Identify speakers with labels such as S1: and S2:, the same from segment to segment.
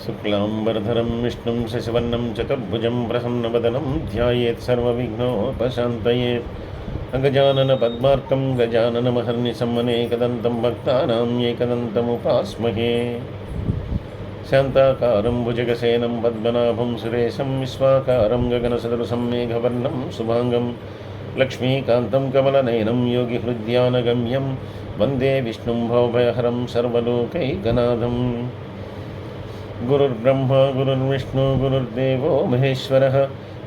S1: శుక్లాంబరధరం విష్ణుం శశివర్ణం చతుర్భుజం ప్రసన్నవదనం ధ్యాయేత్ సర్వవిఘ్నోపశాంతయేత్. అగజానన పద్మార్కం గజాననమహర్నిశం అనేకదంతం భక్తానాం ఏకదంతముపాస్మహే. శాంతాకారం భుజగసేనం పద్మనాభం సురేశం విశ్వాకారం గగనసదృశం మేఘవర్ణం శుభాంగం లక్ష్మీకాంతం కమలనయనం యోగిహృద్యానగమ్యం వందే విష్ణుం భవభయహరం సర్వలోకైకనాథం. గురుర్బ్రహ్మ గురుర్విష్ణు గురుర్దేవో మహేశ్వరః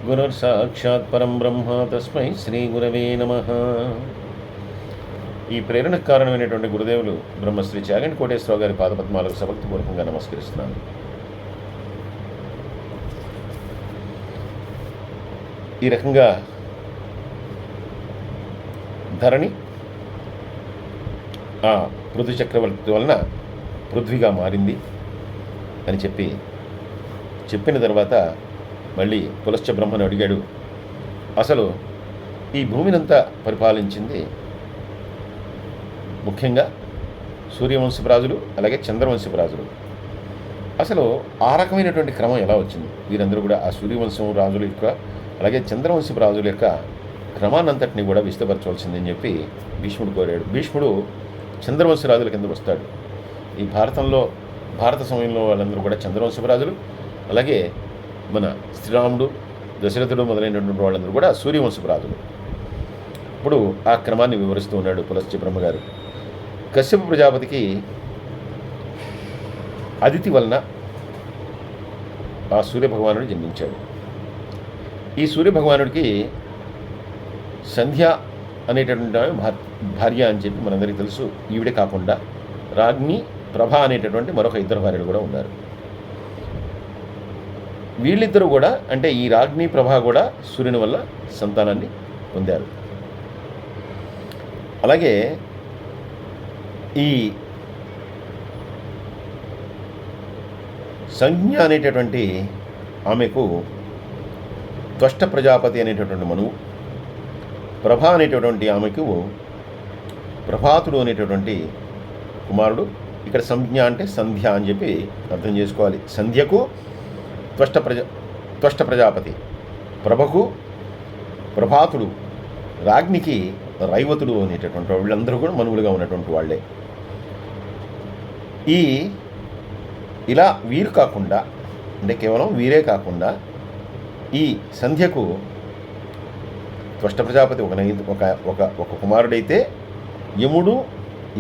S1: గురుర్సాక్షాత్ పరం బ్రహ్మ తస్మై శ్రీ గురవే నమః. ఈ ప్రేరణకు కారణమైనటువంటి గురుదేవులు బ్రహ్మశ్రీ చాగంటి కోటేశ్వరరావు గారి పాదపద్మాలకు సభక్తిపూర్వకంగా నమస్కరిస్తున్నాను. ఈ రకంగా ధరణి ఆ పృథు చక్రవర్తి వలన పృథ్వీగా మారింది అని చెప్పిన తర్వాత మళ్ళీ పులశ్చ బ్రహ్మను అడిగాడు, అసలు ఈ భూమినంతా పరిపాలించింది ముఖ్యంగా సూర్యవంశపు రాజులు, అలాగే చంద్రవంశపు రాజులు. అసలు ఆ రకమైనటువంటి క్రమం ఎలా వచ్చింది? వీరందరూ కూడా ఆ సూర్యవంశం రాజుల యొక్క అలాగే చంద్రవంశపు రాజుల యొక్క క్రమాన్నంతటిని కూడా విస్తపరచవలసిందని చెప్పి భీష్ముడు కోరాడు. భీష్ముడు చంద్రవంశ రాజుల కింద వస్తాడు. ఈ భారత సమయంలో వాళ్ళందరూ కూడా చంద్రవంశపు రాజులు, అలాగే మన శ్రీరాముడు, దశరథుడు మొదలైనటువంటి వాళ్ళందరూ కూడా సూర్యవంశపు రాజులు. ఇప్పుడు ఆ క్రమాన్ని వివరిస్తూ ఉన్నాడు పులశ్చ బ్రహ్మగారు. కశ్యప ప్రజాపతికి అదితి వలన ఆ సూర్యభగవానుడు జన్మించాడు. ఈ సూర్యభగవానుడికి సంధ్య అనేటటువంటి భార్య అని చెప్పి మనందరికీ తెలుసు. ఈవిడే కాకుండా రాజ్ఞి, ప్రభ అనేటటువంటి మరొక ఇద్దరు భార్యలు కూడా ఉన్నారు. వీళ్ళిద్దరూ కూడా అంటే ఈ రాజ్ఞి, ప్రభ కూడా సూర్యుని వల్ల సంతానాన్ని పొందారు. అలాగే ఈ సంజ్ఞ అనేటటువంటి ఆమెకు త్వష్ట ప్రజాపతి అనేటటువంటి మనువు, ప్రభ అనేటటువంటి ఆమెకు ప్రభాతుడు అనేటటువంటి కుమారుడు. ఇక్కడ సంజ్ఞ అంటే సంధ్య అని చెప్పి అర్థం చేసుకోవాలి. సంధ్యకు త్వష్ట ప్రజాపతి, ప్రభకు ప్రభాతుడు, రాజ్ఞికి రైవతుడు అనేటటువంటి వీళ్ళందరూ కూడా మనువులుగా ఉన్నటువంటి వాళ్ళే. ఇలా వీరు కాకుండా అంటే కేవలం వీరే కాకుండా ఈ సంధ్యకు త్వష్ట ప్రజాపతి ఒక కుమారుడైతే యముడు,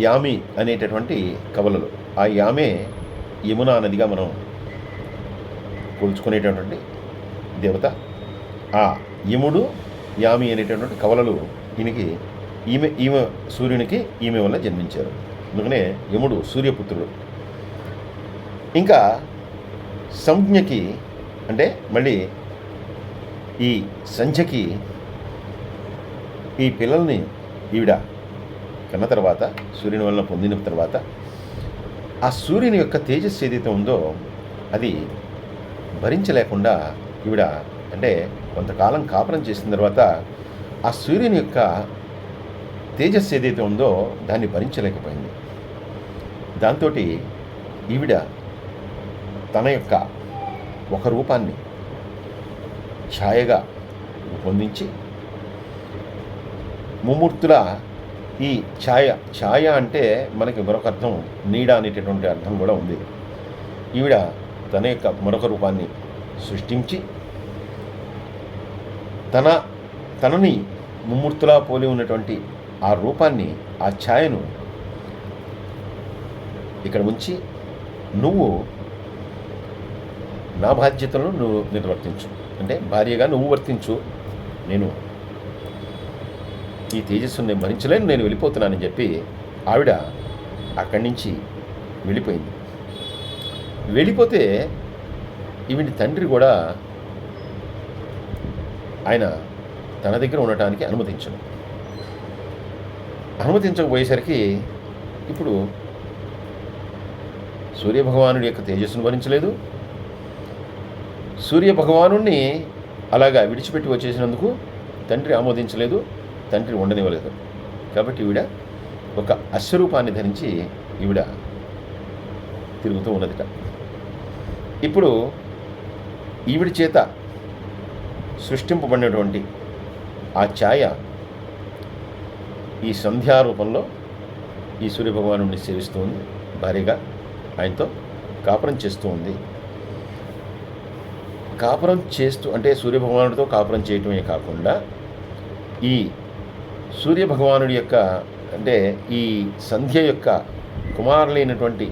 S1: యామి అనేటటువంటి కవలలు. ఆ యామే యమునా నదిగా మనం కొలుచుకునేటటువంటి దేవత. ఆ యముడు, యామి అనేటటువంటి కవలలు ఈమె సూర్యునికి ఈమె వల్ల జన్మించారు. అందుకనే యముడు సూర్యపుత్రుడు. ఇంకా సంజ్ఞకి అంటే మళ్ళీ ఈ సంధ్యకి ఈ పిల్లల్ని ఈవిడ కన్న తర్వాత, సూర్యుని వలన పొందిన తర్వాత ఆ సూర్యుని యొక్క తేజస్సు ఏదైతే ఉందో అది భరించలేకుండా ఈవిడ అంటే కొంతకాలం కాపురం చేసిన తర్వాత ఆ సూర్యుని యొక్క తేజస్సు ఏదైతే ఉందో దాన్ని భరించలేకపోయింది. దాంతో ఈవిడ తన యొక్క ఒక రూపాన్ని ఛాయగా రూపొందించి ముమ్మూర్తుల ఈ ఛాయ అంటే మనకి మరొక అర్థం నీడ అనేటటువంటి అర్థం కూడా ఉంది. ఈవిడ తన యొక్క మరొక రూపాన్ని సృష్టించి తనని ముమ్మూర్తులా పోలి ఉన్నటువంటి ఆ రూపాన్ని, ఆ ఛాయను ఇక్కడ ఉంచి నువ్వు నా బాధ్యతలను నువ్వు నిర్వర్తించు, అంటే భార్యగా నువ్వు వర్తించు, నేను ఈ తేజస్సును నేను భరించలేను, నేను వెళ్ళిపోతున్నానని చెప్పి ఆవిడ అక్కడి నుంచి వెళ్ళిపోయింది. వెళ్ళిపోతే ఈవిడి తండ్రి కూడా ఆయన తన దగ్గర ఉండటానికి అనుమతించకపోయేసరికి ఇప్పుడు సూర్యభగవానుడి యొక్క తేజస్సును భరించలేదు, సూర్యభగవాను అలాగా విడిచిపెట్టి వచ్చేసినందుకు తండ్రి ఆమోదించలేదు, తండ్రి ఉండనివ్వలేదు. కాబట్టి ఈవిడ ఒక అశ్వరూపాన్ని ధరించి ఈవిడ తిరుగుతూ ఉన్నదిట. ఇప్పుడు ఈవిడి చేత సృష్టింపబడినటువంటి ఆ ఛాయ ఈ సంధ్యారూపంలో ఈ సూర్యభగవానుడిని సేవిస్తూ ఉంది, భారీగా ఆయనతో కాపురం చేస్తూ ఉంది. కాపురం చేస్తూ అంటే సూర్యభగవానుడితో కాపురం చేయటమే కాకుండా ఈ సూర్యభగవానుడి యొక్క అంటే ఈ సంధ్య యొక్క కుమారులైనటువంటి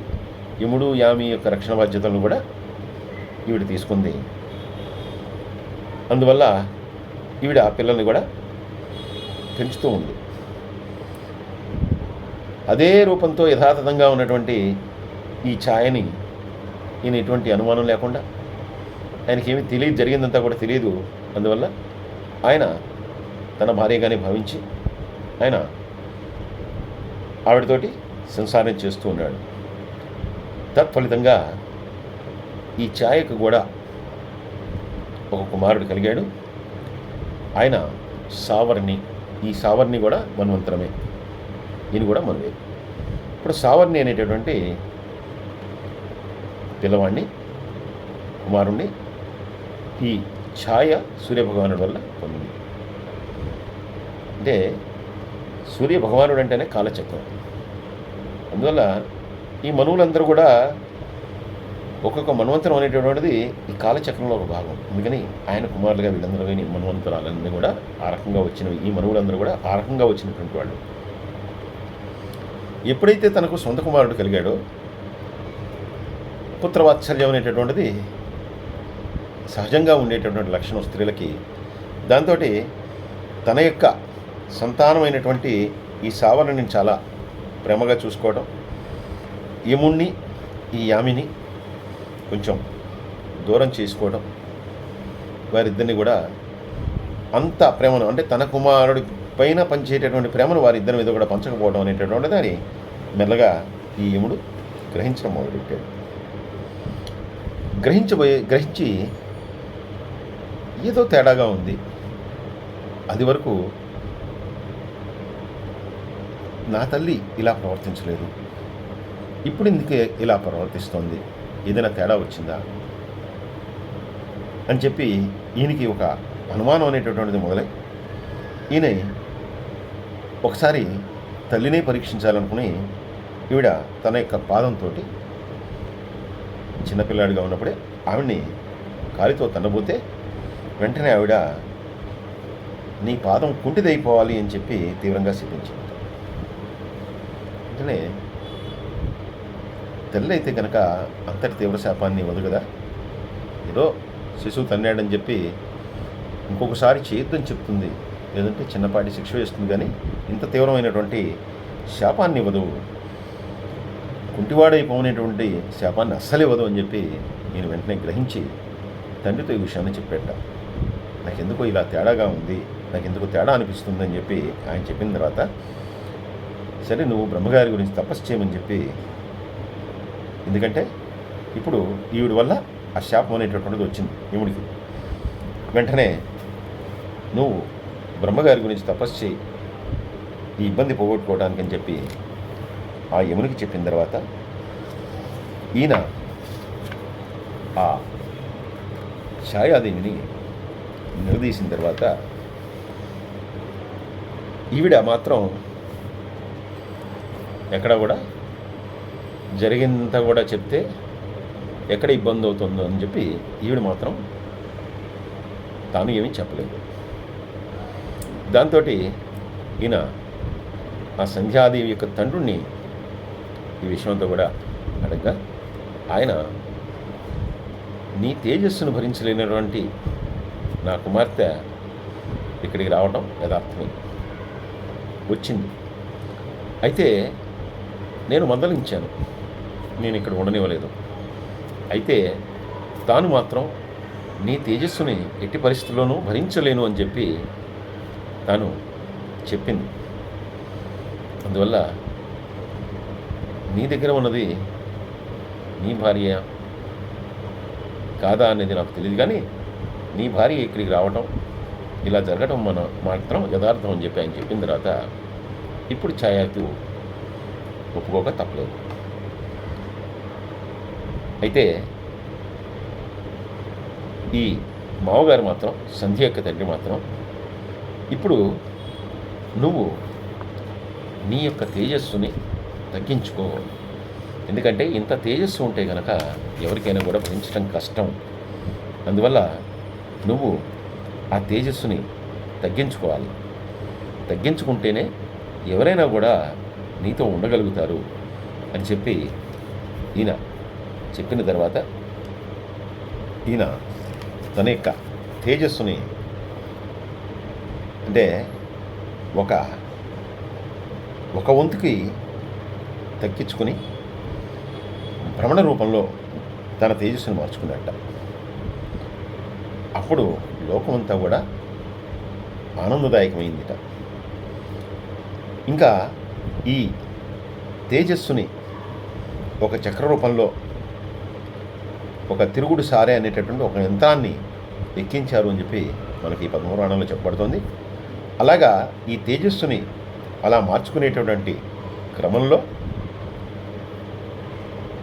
S1: యముడు యామి యొక్క రక్షణ బాధ్యతలను కూడా ఈవిడ తీసుకుంది. అందువల్ల ఈవిడ ఆ పిల్లల్ని కూడా పెంచుతూ ఉంది. అదే రూపంతో యథాతథంగా ఉన్నటువంటి ఈ ఛాయని ఈయన ఎటువంటి అనుమానం లేకుండా, ఆయనకేమీ తెలియదు, జరిగిందంతా కూడా తెలియదు, అందువల్ల ఆయన తన భార్యగానే భావించి ఆయన ఆవిడతోటి సంసారం చేస్తూ ఉన్నాడు. తత్ఫలితంగా ఈ ఛాయకు కూడా ఒక కుమారుడు కలిగాడు. ఆయన సావర్ణి. ఈ సావర్ణి కూడా మన్వంతరమే, ఈయన కూడా మనవే. ఇప్పుడు సావర్ణి అనేటటువంటి పిల్లవాడిని, కుమారుణ్ణి ఈ ఛాయ సూర్యభగవానుడి వల్ల పొందింది. అంటే సూర్యభగవానుడు అంటేనే కాలచక్రం. అందువల్ల ఈ మనువులందరూ కూడా ఒక్కొక్క మన్వంతరం అనేటటువంటిది ఈ కాలచక్రంలో ఒక భాగం. అందుకని ఆయన కుమారులుగా వీళ్ళందరూ కానీ మన్వంతరాలన్నీ కూడా ఆ రకంగా వచ్చినవి. ఈ మనువులందరూ కూడా ఆ రకంగా వచ్చినటువంటి వాళ్ళు. ఎప్పుడైతే తనకు సొంత కుమారుడు కలిగాడో పుత్రవాత్సల్యం అనేటటువంటిది సహజంగా ఉండేటటువంటి లక్షణం స్త్రీలకి. దాంతో తన యొక్క సంతానమైనటువంటి ఈ సావర్ణిని చాలా ప్రేమగా చూసుకోవడం, యముణ్ణి ఈ యామిని కొంచెం దూరం చేసుకోవడం, వారిద్దరిని కూడా అంత ప్రేమను అంటే తన కుమారుడి పైన పంచేటటువంటి ప్రేమను వారిద్దరి మీద కూడా పంచకపోవడం అనేటటువంటిది అని మెల్లగా ఈ యముడు గ్రహించడం మొదలుపెట్టాడు. గ్రహించి ఏదో తేడాగా ఉంది. అది వరకు నా తల్లి ఇలా ప్రవర్తించలేదు, ఇప్పుడు ఇందుకే ఇలా ప్రవర్తిస్తోంది, ఏదైనా తేడా వచ్చిందా అని చెప్పి ఈయనకి ఒక అనుమానం అనేటటువంటిది మొదలై ఈయన ఒకసారి తల్లినే పరీక్షించాలనుకుని ఈవిడ తన యొక్క పాదంతో చిన్నపిల్లాడిగా ఉన్నప్పుడే ఆవిడ్ని కాలితో తన్నబోతే వెంటనే ఆవిడ నీ పాదం కుంటిదైపోవాలి అని చెప్పి తీవ్రంగా శపించింది. వెంటనే తల్లి అయితే కనుక అంతటి తీవ్ర శాపాన్ని ఇవ్వదు కదా, ఏదో శిశువు తన్నాడని చెప్పి ఇంకొకసారి చేయొద్దని చెప్తుంది, లేదంటే చిన్నపాటి శిక్ష వేస్తుంది, కానీ ఇంత తీవ్రమైనటువంటి శాపాన్ని ఇవ్వదు, కుంటివాడైపోనేటువంటి శాపాన్ని అస్సలు ఇవ్వదు అని చెప్పి నేను వెంటనే గ్రహించి తండ్రితో ఈ విషయాన్ని చెప్పేట. నాకెందుకో ఇలా తేడాగా ఉంది, నాకెందుకో తేడా అనిపిస్తుంది అని చెప్పి ఆయన చెప్పిన తర్వాత, సరే నువ్వు బ్రహ్మగారి గురించి తపస్సు చేయమని చెప్పి, ఎందుకంటే ఇప్పుడు ఈవిడి వల్ల ఆ శాపం అనేటటువంటిది వచ్చింది యముడికి. వెంటనే నువ్వు బ్రహ్మగారి గురించి తపస్సు చేయి ఈ ఇబ్బంది పోగొట్టుకోవడానికి అని చెప్పి ఆ యమునికి చెప్పిన తర్వాత ఈయన ఆ ఛాయాదేవిని నిలదీసిన తర్వాత ఈవిడ మాత్రం ఎక్కడ కూడా జరిగిందంతా కూడా చెప్తే ఎక్కడ ఇబ్బంది అవుతుందో అని చెప్పి ఈవిడ మాత్రం తాను ఏమీ చెప్పలేదు. దాంతో ఈయన ఆ సంధ్యాదేవి యొక్క తండ్రిని ఈ విషయంతో కూడా అడగగా ఆయన నీ తేజస్సును భరించలేనటువంటి నా కుమార్తె ఇక్కడికి రావడం యథార్థమే వచ్చింది, అయితే నేను మందలించాను, నేను ఇక్కడ ఉండనివ్వలేదు, అయితే తాను మాత్రం నీ తేజస్సుని ఎట్టి పరిస్థితుల్లోనూ భరించలేను అని చెప్పి తాను చెప్పింది. అందువల్ల నీ దగ్గర ఉన్నది నీ భార్య కాదా అనేది నాకు తెలియదు, కానీ నీ భార్య ఇక్కడికి రావటం ఇలా జరగటం మాత్రం యథార్థం అని చెప్పి ఆయన చెప్పిన తర్వాత ఇప్పుడు ఛాయకు ఒప్పుకోక తప్పలేదు. అయితే ఈ మామగారు మాత్రం, సంధ్య యొక్క తండ్రి మాత్రం, ఇప్పుడు నువ్వు నీ యొక్క తేజస్సుని తగ్గించుకో. ఎందుకంటే ఇంత తేజస్సు ఉంటే కనుక ఎవరికైనా కూడా భరించడం కష్టం. అందువల్ల నువ్వు ఆ తేజస్సుని తగ్గించుకోవాలి. తగ్గించుకుంటేనే ఎవరైనా కూడా నీతో ఉండగలుగుతారు అని చెప్పి ఈయన చెప్పిన తర్వాత ఈయన తన యొక్క తేజస్సుని అంటే ఒక వంతుకి తగ్గించుకొని భ్రమణ రూపంలో తన తేజస్సుని మార్చుకున్నట్ట. అప్పుడు లోకమంతా కూడా ఆనందదాయకమైందిట. ఇంకా ఈ తేజస్సుని ఒక చక్ర రూపంలో ఒక తిరుగుడు సారే అనేటటువంటి ఒక యంత్రాన్ని ఎక్కించారు అని చెప్పి మనకి ఈ పద్మపురాణంలో చెప్పబడుతుంది. అలాగా ఈ తేజస్సుని అలా మార్చుకునేటటువంటి క్రమంలో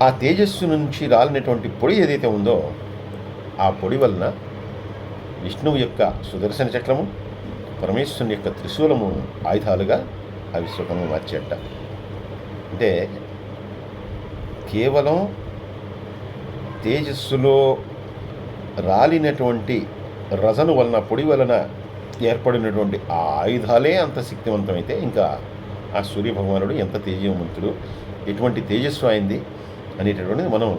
S1: ఆ తేజస్సు నుంచి రాలినటువంటి పొడి ఏదైతే ఉందో ఆ పొడి వలన విష్ణువు యొక్క సుదర్శన చక్రము, పరమేశ్వరుని యొక్క త్రిశూలము ఆయుధాలుగా ఆ విశ్వకర్మ మార్చేట. అంటే కేవలం తేజస్సులో రాలినటువంటి రజను వలన, పొడి వలన ఏర్పడినటువంటి ఆ ఆయుధాలే అంత శక్తివంతమైతే ఇంకా ఆ సూర్యభగవానుడు ఎంత తేజవంతుడు, ఎటువంటి తేజస్సు అయింది అనేటటువంటిది మనం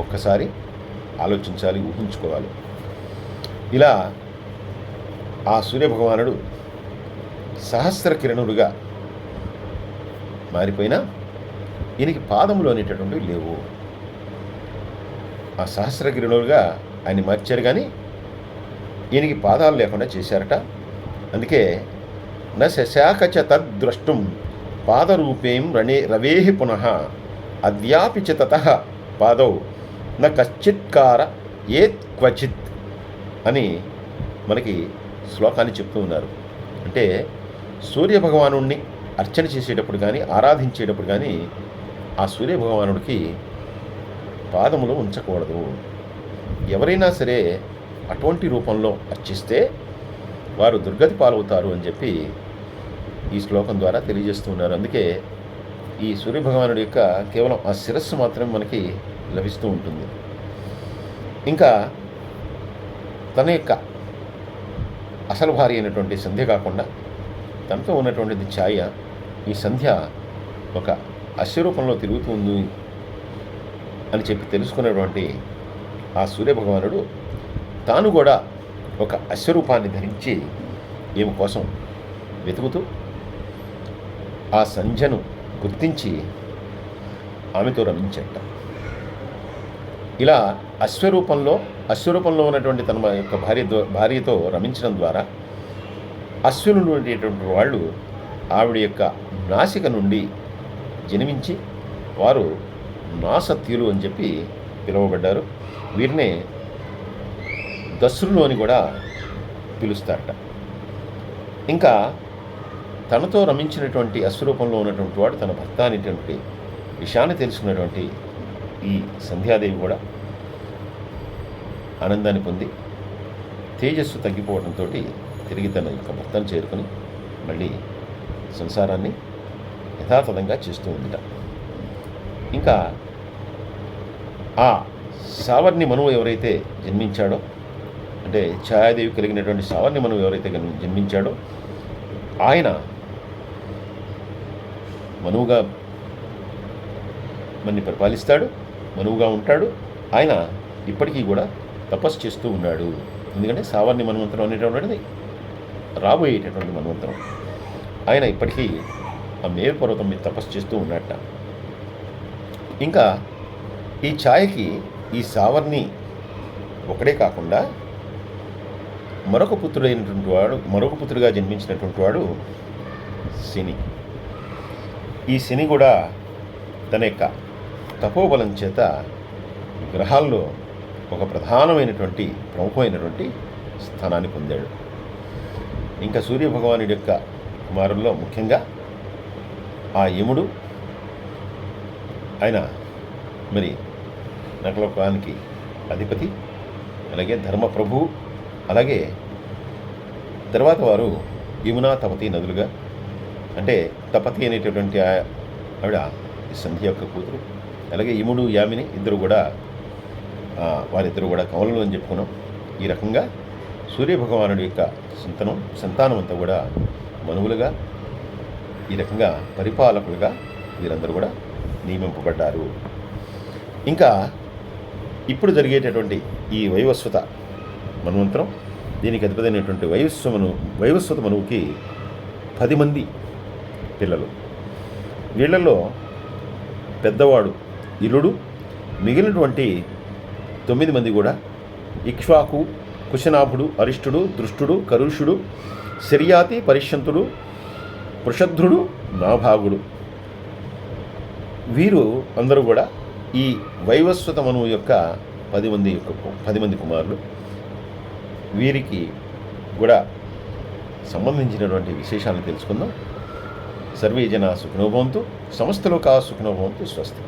S1: ఒక్కసారి ఆలోచించాలి, ఊహించుకోవాలి. ఇలా ఆ సూర్యభగవానుడు సహస్ర కిరణుడుగా మారిపోయినా ఈయనకి పాదములు అనేటటువంటివి లేవు. ఆ సహస్ర కిరణులుగా ఆయన మార్చారు, కానీ ఈయనకి పాదాలు లేకుండా చేశారట. అందుకే న శశాకచ తద్ద్రష్టం పాదరూపేం రవేహి పునః అద్యాపి చ తతః పాదౌ న కశ్చిత్కార ఏత్ క్వచిత్ అని మనకి శ్లోకాన్ని చెప్తూ ఉన్నారు. అంటే సూర్యభగవాను అర్చన చేసేటప్పుడు కానీ, ఆరాధించేటప్పుడు కానీ ఆ సూర్యభగవానుడికి పాదములు ఉంచకూడదు. ఎవరైనా సరే అటువంటి రూపంలో అర్చిస్తే వారు దుర్గతి పాలవుతారు అని చెప్పి ఈ శ్లోకం ద్వారా తెలియజేస్తున్నారు. అందుకే ఈ సూర్యభగవానుడి యొక్క కేవలం ఆ శిరస్సు మాత్రమే మనకి లభిస్తూ ఉంటుంది. ఇంకా తన యొక్క అసలు భార్య అయినటువంటి సంధ్య కాకుండా తనతో ఉన్నటువంటిది ఛాయ, ఈ సంధ్య ఒక అశ్వరూపంలో తిరుగుతుంది అని చెప్పి తెలుసుకున్నటువంటి ఆ సూర్యభగవానుడు తాను కూడా ఒక అశ్వరూపాన్ని ధరించి ఈమె కోసం వెతుకుతూ ఆ సంధ్యను గుర్తించి ఆమెతో రమించట. ఇలా అశ్వరూపంలో ఉన్నటువంటి తన యొక్క భార్యతో రమించడం ద్వారా అశ్వనులు అనేటువంటి వాళ్ళు ఆవిడ యొక్క నాసిక నుండి జన్మించి వారు నాసత్యులు అని చెప్పి పిలువబడ్డారు. వీరినే దస్రులు అని కూడా పిలుస్తారట. ఇంకా తనతో రమించినటువంటి అశ్వరూపంలో ఉన్నటువంటి వాడు తన భర్త అనేటువంటి విషయాన్ని తెలుసుకున్నటువంటి ఈ సంధ్యాదేవి కూడా ఆనందాన్ని పొంది తేజస్సు తగ్గిపోవడంతో తిరిగి తన యొక్క భర్తను చేరుకుని మళ్ళీ సంసారాన్ని యథాతథంగా చేస్తూ ఉందిట. ఇంకా ఆ సావర్ణి మనువు ఎవరైతే జన్మించాడో, అంటే ఛాయాదేవి కలిగినటువంటి సావర్ణి మనువు ఎవరైతే జన్మించాడో ఆయన మనువుగా మనని పరిపాలిస్తాడు, మనువుగా ఉంటాడు. ఆయన ఇప్పటికీ కూడా తపస్సు చేస్తూ ఉన్నాడు. ఎందుకంటే సావర్ణి మన్వంతరం అనేటటువంటిది రాబోయేటటువంటి మన్వంతరం. ఆయన ఇప్పటికీ ఆ మేరు పర్వతం మీద తపస్సు చేస్తూ ఉన్నట్ట. ఇంకా ఈ ఛాయకి ఈ సావర్ణి ఒకడే కాకుండా మరొక పుత్రుడిగా జన్మించినటువంటి వాడు శని. ఈ శని కూడా తన యొక్క తపోబలం చేత గ్రహాల్లో ఒక ప్రముఖమైనటువంటి స్థానాన్ని పొందాడు. ఇంకా సూర్యభగవానుడి యొక్క కుమారుల్లో ముఖ్యంగా ఆ యముడు, ఆయన మరి నగలోకానికి అధిపతి, అలాగే ధర్మప్రభు, అలాగే తర్వాత వారు యమునా తపతి నదులుగా, అంటే తపతి అనేటటువంటి ఆవిడ సంధ్య యొక్క కూతురు, అలాగే యముడు యామిని ఇద్దరు కూడా వారిద్దరు కూడా కమలలు అని చెప్పుకున్నాం. ఈ రకంగా సూర్యభగవానుడి యొక్క సంతానం అంతా కూడా మనువులుగా, ఈ రకంగా పరిపాలకులుగా వీరందరూ కూడా నియమింపబడ్డారు. ఇంకా ఇప్పుడు జరిగేటటువంటి ఈ వైవస్వత మన్వంతరం, దీనికి అధిపతైనటువంటి వైవస్వత మనువుకి 10 మంది పిల్లలు. వీళ్లలో పెద్దవాడు ఇలుడు, మిగిలినటువంటి 9 మంది కూడా ఇక్ష్వాకు, కుశనాభుడు, అరిష్టుడు, దృష్టుడు, కరుషుడు, శర్యాతి, పరిష్యంతుడు, వృషధ్రుడు, నాభాగుడు. వీరు అందరూ కూడా ఈ వైవస్వత మనువు యొక్క 10 మంది కుమారులు. వీరికి కూడా సంబంధించినటువంటి విశేషాలను తెలుసుకుందాం. సర్వే జనా సుఖినో భవంతు, సమస్త లోకా సుఖినో భవంతు. స్వస్తి.